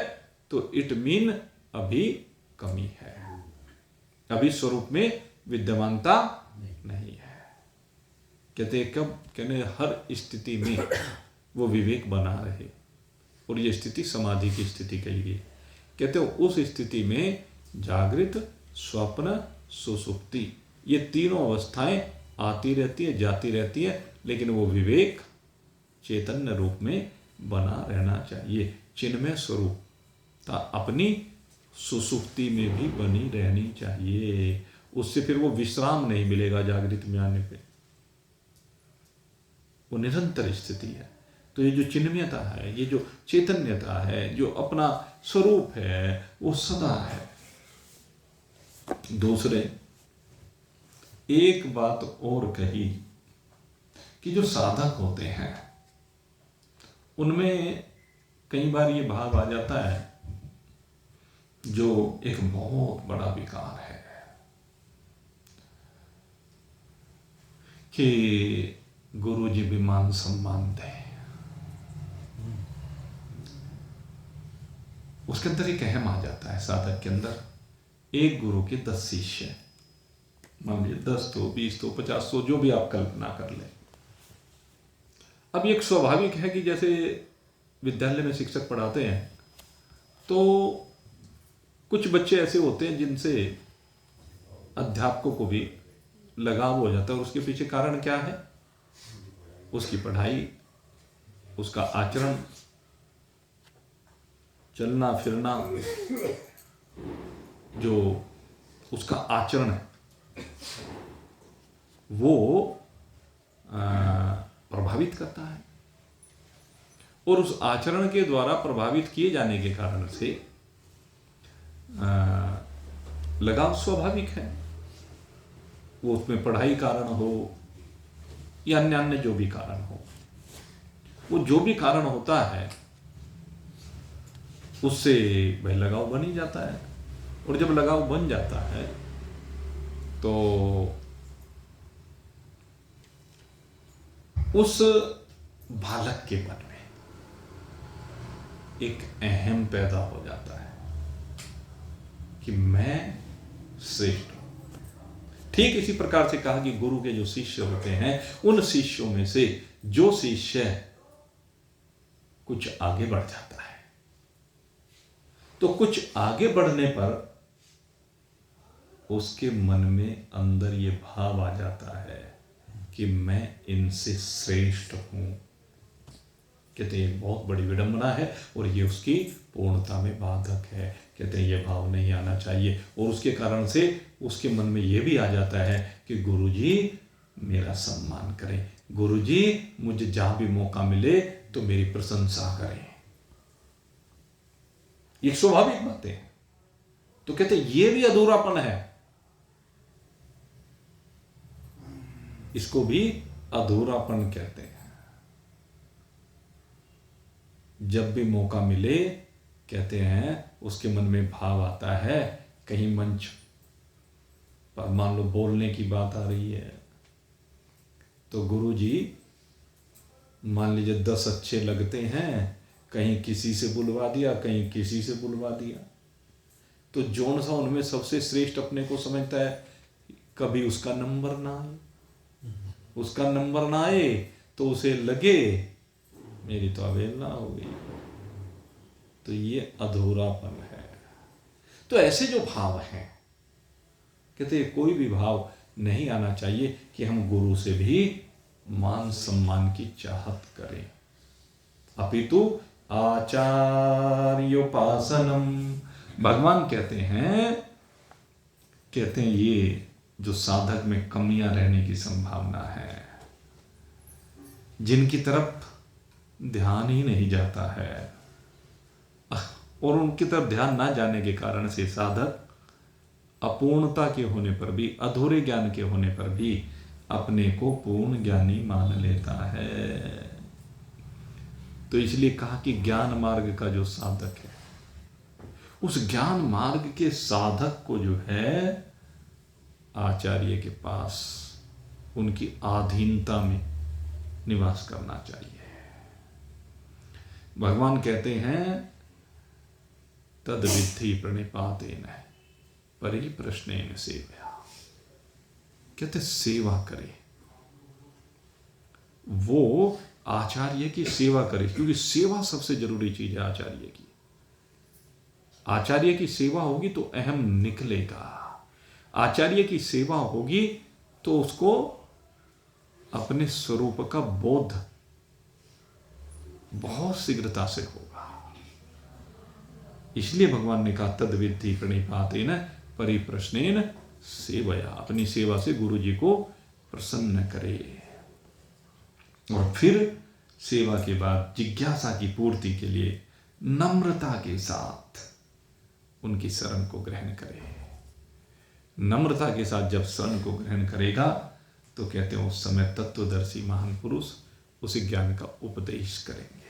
तो इट मीन अभी कमी है, अभी स्वरूप में विद्यमानता नहीं है। कहते कब, कहने हर स्थिति में वो विवेक बना रहे, और ये स्थिति समाधि की स्थिति कही गई। कहते हो उस स्थिति में जागृत, स्वप्न, सुषुप्ति, ये तीनों अवस्थाएं आती रहती है, जाती रहती है, लेकिन वो विवेक चैतन्य रूप में बना रहना चाहिए। चिन्मय स्वरूपता अपनी सुषुप्ति में भी बनी रहनी चाहिए, उससे फिर वो विश्राम नहीं मिलेगा जागृत में आने पे, वो निरंतर स्थिति है। तो ये जो चिन्मयता है, ये जो चैतन्यता है, जो अपना स्वरूप है, वो सदा है। दूसरे एक बात और कही कि जो साधक होते हैं उनमें कई बार ये भाव आ जाता है जो एक बहुत बड़ा विकार है कि गुरु जी भी मान सम्मान दें। उसके अंदर एक अहम आ जाता है साधक के अंदर, एक गुरु के 10 शिष्य, मान लीजिए 10 तो 20 तो 50 तो जो भी आप कल्पना कर लें। अब एक स्वाभाविक है कि जैसे विद्यालय में शिक्षक पढ़ाते हैं तो कुछ बच्चे ऐसे होते हैं जिनसे अध्यापकों को भी लगाव हो जाता है, और उसके पीछे कारण क्या है? उसकी पढ़ाई, उसका आचरण, चलना फिरना, जो उसका आचरण है वो प्रभावित करता है, और उस आचरण के द्वारा प्रभावित किए जाने के कारण से लगाव स्वाभाविक है। वो उसमें पढ़ाई कारण हो या अन्य अन्य जो भी कारण हो, वो जो भी कारण होता है उससे भाई लगाव बन ही जाता है। और जब लगाव बन जाता है तो उस बालक के मन में एक अहम पैदा हो जाता है कि मैं श्रेष्ठ हूं। ठीक इसी प्रकार से कहा कि गुरु के जो शिष्य होते हैं, उन शिष्यों में से जो शिष्य कुछ आगे बढ़ जाता है, तो कुछ आगे बढ़ने पर उसके मन में अंदर ये भाव आ जाता है कि मैं इनसे श्रेष्ठ हूं। कहते हैं ये बहुत बड़ी विडंबना है और ये उसकी पूर्णता में बाधक है। कहते हैं ये भाव नहीं आना चाहिए, और उसके कारण से उसके मन में ये भी आ जाता है कि गुरुजी मेरा सम्मान करें, गुरुजी मुझे जहां भी मौका मिले तो मेरी प्रशंसा करें। ये स्वाभाविक बातें हैं। तो कहते हैं ये भी अधूरापन है, इसको भी अधूरापन कहते हैं। जब भी मौका मिले, कहते हैं उसके मन में भाव आता है, कहीं मंच पर मान लो बोलने की बात आ रही है, तो गुरुजी मान लीजिए 10 अच्छे लगते हैं, कहीं किसी से बुलवा दिया, कहीं किसी से बुलवा दिया, तो जौन सा उनमें सबसे श्रेष्ठ अपने को समझता है, कभी उसका नंबर ना आए, उसका नंबर ना आए तो उसे लगे मेरी तो अवहेलना हो गई। तो ये अधूरापन है। तो ऐसे जो भाव हैं, कहते हैं कोई भी भाव नहीं आना चाहिए कि हम गुरु से भी मान सम्मान की चाहत करें, अपितु आचार्योपासनम। भगवान कहते हैं ये जो साधक में कमियां रहने की संभावना है, जिनकी तरफ ध्यान ही नहीं जाता है, और उनकी तरफ ध्यान ना जाने के कारण से साधक अपूर्णता के होने पर भी, अधूरे ज्ञान के होने पर भी अपने को पूर्ण ज्ञानी मान लेता है। तो इसलिए कहा कि ज्ञान मार्ग का जो साधक है, उस ज्ञान मार्ग के साधक को जो है आचार्य के पास उनकी अधीनता में निवास करना चाहिए। भगवान कहते हैं तद विद्धि प्रणिपातेन परिप्रश्नेन सेवया। कहते सेवा करे, वो आचार्य की सेवा करे, क्योंकि सेवा सबसे जरूरी चीज है आचार्य की। आचार्य की सेवा होगी तो अहम निकलेगा, आचार्य की सेवा होगी तो उसको अपने स्वरूप का बोध बहुत शीघ्रता से होगा। इसलिए भगवान ने कहा तद विद्धि प्रणिपातेन परिप्रश्नेन सेवया, अपनी सेवा से गुरु जी को प्रसन्न करे। और फिर सेवा के बाद जिज्ञासा की पूर्ति के लिए नम्रता के साथ उनकी शरण को ग्रहण करे। नम्रता के साथ जब शरण को ग्रहण करेगा तो कहते हैं उस समय तत्वदर्शी महान पुरुष उसे ज्ञान का उपदेश करेंगे।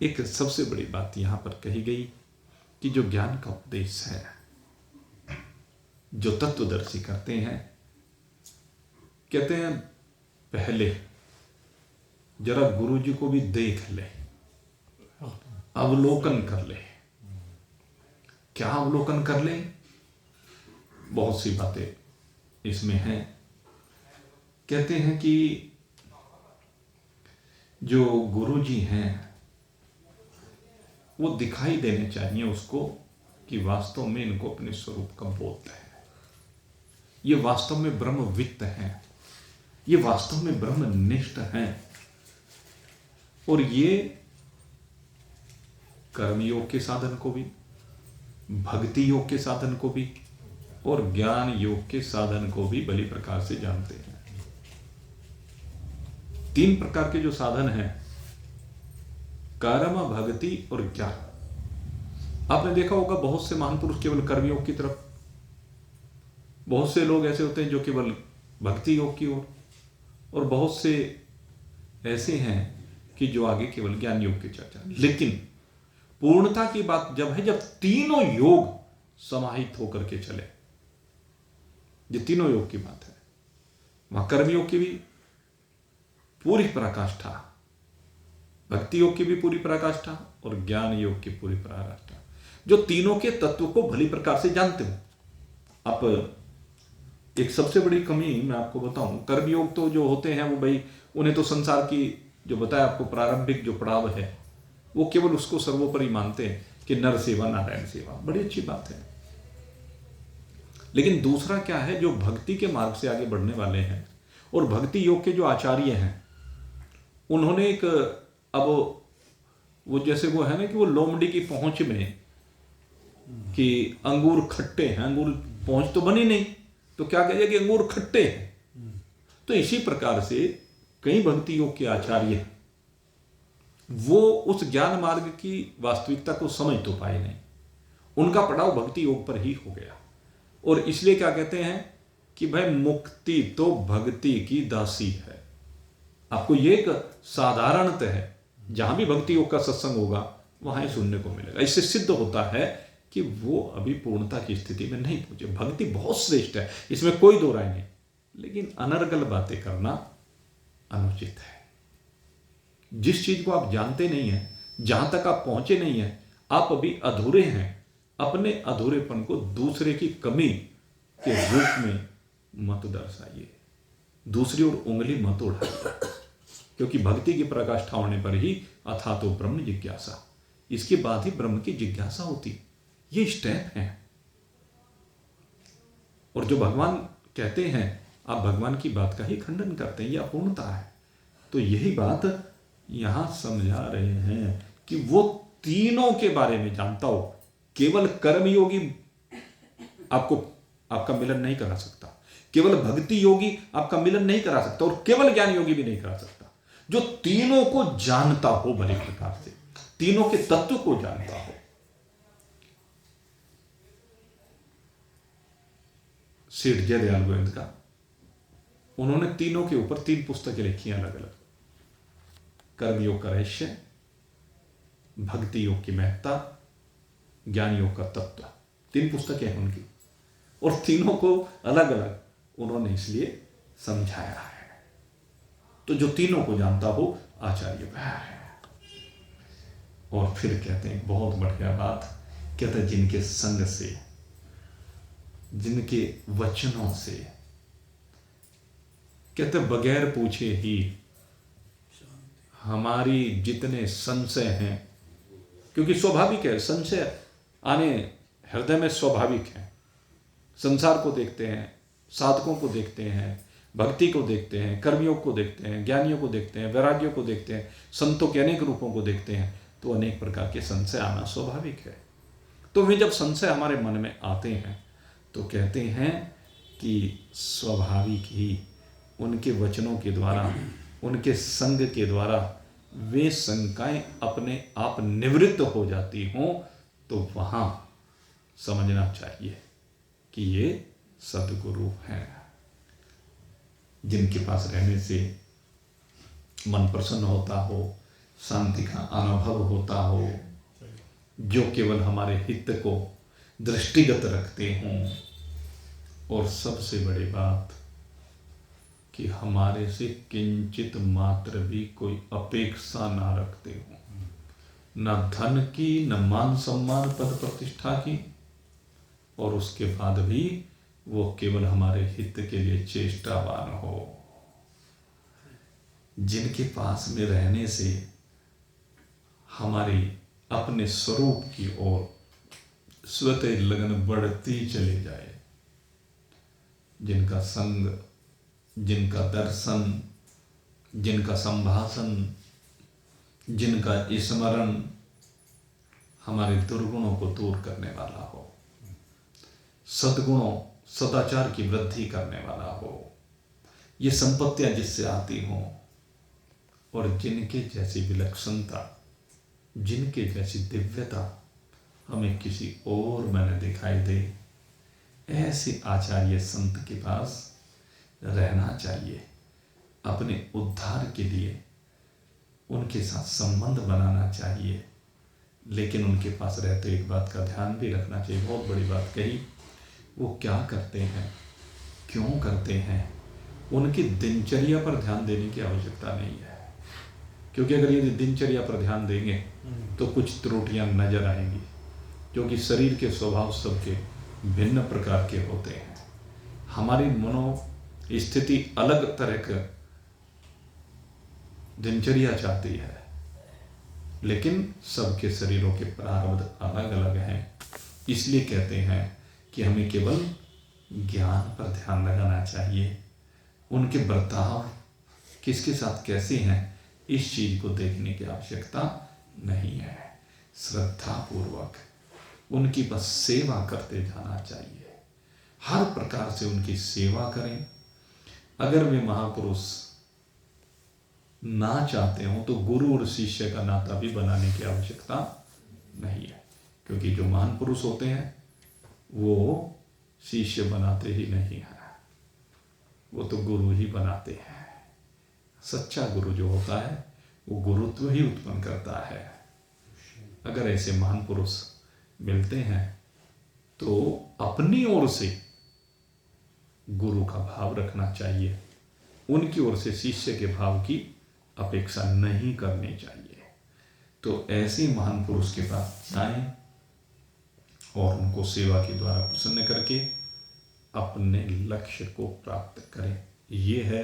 एक सबसे बड़ी बात यहां पर कही गई कि जो ज्ञान का उपदेश है, जो तत्वदर्शी करते हैं, कहते हैं पहले जरा गुरु जी को भी देख ले, अवलोकन कर ले। क्या अवलोकन कर ले? बहुत सी बातें इसमें हैं। कहते हैं कि जो गुरु जी हैं वो दिखाई देने चाहिए उसको कि वास्तव में इनको अपने स्वरूप का बोध है, ये वास्तव में ब्रह्मवित्त हैं, ये वास्तव में ब्रह्मनिष्ठ हैं, और ये कर्मयोग के साधन को भी, भक्ति योग के साधन को भी और ज्ञान योग के साधन को भी भली प्रकार से जानते हैं। 3 प्रकार के जो साधन हैं, कर्म, भक्ति और ज्ञान। आपने देखा होगा बहुत से महान पुरुष केवल कर्मयोग की तरफ, बहुत से लोग ऐसे होते हैं जो केवल भक्ति योग की ओर, और बहुत से ऐसे हैं कि जो आगे केवल ज्ञान योग की चर्चा। लेकिन पूर्णता की बात जब है, जब तीनों योग समाहित होकर के चले, ये तीनों योग की बात है, वहां कर्मयोग की भी पूरी पराकाष्ठा, भक्ति योग की भी पूरी पराकाष्ठा और ज्ञान योग की पूरी पराकाष्ठा, जो तीनों के तत्व को भली प्रकार से जानते हो। आप एक सबसे बड़ी कमी मैं आपको बताऊं, कर्मयोग तो जो होते हैं वो भाई उन्हें तो संसार की जो बताया आपको प्रारंभिक जो पड़ाव है वो केवल उसको सर्वोपरि मानते हैं कि नर सेवा नारायण सेवा, बड़ी अच्छी बात है। लेकिन दूसरा क्या है, जो भक्ति के मार्ग से आगे बढ़ने वाले हैं और भक्ति योग के जो आचार्य हैं उन्होंने एक, अब वो जैसे वो है ना कि वो लोमड़ी की पहुंच में कि अंगूर खट्टे हैं, अंगूर पहुंच तो बनी नहीं तो क्या कहेगा कि अंगूर खट्टे हैं। तो इसी प्रकार से कई भक्ति योग के आचार्य वो उस ज्ञान मार्ग की वास्तविकता को समझ तो पाए नहीं, उनका पड़ाव भक्ति योग पर ही हो गया। और इसलिए क्या कहते हैं कि भाई मुक्ति तो भक्ति की दासी है। आपको ये एक साधारणतः है, जहां भी भक्ति योग का सत्संग होगा वहां ही सुनने को मिलेगा। इससे सिद्ध होता है कि वो अभी पूर्णता की स्थिति में नहीं पहुंचे। भक्ति बहुत श्रेष्ठ है, इसमें कोई दो राय नहीं, लेकिन अनर्गल बातें करना अनुचित है। जिस चीज को आप जानते नहीं हैं, जहां तक आप पहुंचे नहीं हैं, आप अभी अधूरे हैं। अपने अधूरेपन को दूसरे की कमी के रूप में मत दर्शाइए, दूसरी ओर उंगली मत उठाइए, क्योंकि भक्ति की प्रकाष्ठा होने पर ही अथा तो ब्रह्म जिज्ञासा, इसके बाद ही ब्रह्म की जिज्ञासा होती। ये स्टेप है। और जो भगवान कहते हैं आप भगवान की बात का ही खंडन करते हैं, यह अपूर्णता है। तो यही बात यहां समझा रहे हैं कि वो तीनों के बारे में जानता हो। केवल कर्मयोगी आपका मिलन नहीं करा सकता, केवल भक्ति योगी आपका मिलन नहीं करा सकता, और केवल ज्ञान योगी भी नहीं करा सकता। जो तीनों को जानता हो, भले प्रकार से तीनों के तत्व को जानता हो। सेठ जयदयाल गोविंद का, उन्होंने तीनों के ऊपर 3 पुस्तकें लिखी अलग अलग। कर्मयोग का रहस्य, भक्ति योग की महत्ता, ज्ञान योग का तत्व, 3 पुस्तकें हैं उनकी, और तीनों को अलग अलग उन्होंने इसलिए समझाया है। तो जो तीनों को जानता हो आचार्य वह है। और फिर कहते हैं बहुत बढ़िया बात, कहते हैं जिनके संग से, जिनके वचनों से, कहते बगैर पूछे ही हमारी जितने संशय हैं, क्योंकि स्वाभाविक है संशय आने हृदय में, स्वाभाविक है। संसार को देखते हैं, साधकों को देखते हैं, भक्ति को देखते हैं, कर्मियों को देखते हैं, ज्ञानियों को देखते हैं, वैराग्यों को देखते हैं, संतों के अनेक रूपों को देखते हैं, तो अनेक प्रकार के संशय आना स्वाभाविक है। तो वे जब संशय हमारे मन में आते हैं तो कहते हैं कि स्वाभाविक ही उनके वचनों के द्वारा, उनके संग के द्वारा वे शंकाएं अपने आप निवृत्त हो जाती हों, तो वहां समझना चाहिए कि ये सद्गुरु हैं, जिनके पास रहने से मन प्रसन्न होता हो, शांति का अनुभव होता हो, जो केवल हमारे हित को दृष्टिगत रखते हों, और सबसे बड़ी बात कि हमारे से किंचित मात्र भी कोई अपेक्षा ना रखते हों, न धन की, न मान सम्मान पद प्रतिष्ठा की, और उसके बाद भी वो केवल हमारे हित के लिए चेष्टावान हो। जिनके पास में रहने से हमारी अपने स्वरूप की ओर स्वतः लगन बढ़ती चली जाए, जिनका संग, जिनका दर्शन, जिनका संभाषण, जिनका स्मरण हमारे दुर्गुणों को दूर करने वाला हो, सद्गुणों, सदाचार की वृद्धि करने वाला हो, ये संपत्तियां जिससे आती हों, और जिनके जैसी विलक्षणता, जिनके जैसी दिव्यता हमें किसी और में दिखाई दे, ऐसे आचार्य संत के पास रहना चाहिए। अपने उद्धार के लिए उनके साथ संबंध बनाना चाहिए, लेकिन उनके पास रहते एक बात का ध्यान भी रखना चाहिए। बहुत बड़ी बात कही, वो क्या करते हैं, क्यों करते हैं, उनकी दिनचर्या पर ध्यान देने की आवश्यकता नहीं है, क्योंकि अगर यदि दिनचर्या पर ध्यान देंगे तो कुछ त्रुटियां नजर आएंगी, क्योंकि शरीर के स्वभाव सबके भिन्न प्रकार के होते हैं। हमारी मनो स्थिति अलग तरह का दिनचर्या चाहती है, लेकिन सबके शरीरों के प्रारब्ध अलग अलग हैं। इसलिए कहते हैं कि हमें केवल ज्ञान पर ध्यान लगाना चाहिए, उनके बर्ताव किसके साथ कैसे हैं इस चीज को देखने की आवश्यकता नहीं है। श्रद्धा पूर्वक उनकी बस सेवा करते जाना चाहिए, हर प्रकार से उनकी सेवा करें। अगर वे महापुरुष ना चाहते हो तो गुरु और शिष्य का नाता भी बनाने की आवश्यकता नहीं है, क्योंकि जो महान पुरुष होते हैं वो शिष्य बनाते ही नहीं है, वो तो गुरु ही बनाते हैं। सच्चा गुरु जो होता है वो गुरुत्व ही उत्पन्न करता है। अगर ऐसे महान पुरुष मिलते हैं तो अपनी ओर से गुरु का भाव रखना चाहिए, उनकी ओर से शिष्य के भाव की अपेक्षा नहीं करनी चाहिए। तो ऐसे महान पुरुष के पास जाएं और उनको सेवा के द्वारा प्रसन्न करके अपने लक्ष्य को प्राप्त करें। ये है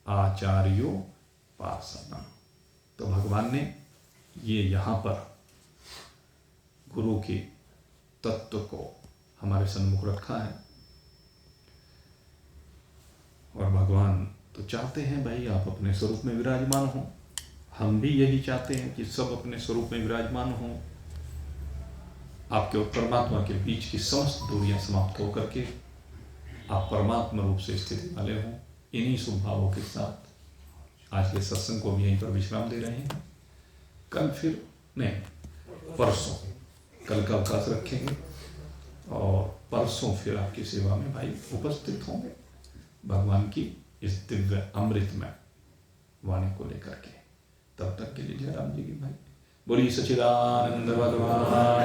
आचार्योपासना। तो भगवान ने ये यहाँ पर गुरु के तत्व को हमारे सम्मुख रखा है। और भगवान तो चाहते हैं भाई आप अपने स्वरूप में विराजमान हो, हम भी यही चाहते हैं कि सब अपने स्वरूप में विराजमान हो। आपके और परमात्मा के बीच की समस्त दूरियां समाप्त होकर के आप परमात्मा रूप से स्थिति वाले हों। इन्हीं शुभ भावों के साथ आज के सत्संग को भी यहीं पर विश्राम दे रहे हैं। कल फिर नहीं, परसों कल का अवकाश रखेंगे और परसों फिर आपकी सेवा में भाई उपस्थित होंगे भगवान की इस दिव्य अमृतमय वाणी को लेकर के। तब तक के लिए जय राम जी की भाई बोलिए। सच्चिदानंद भगवान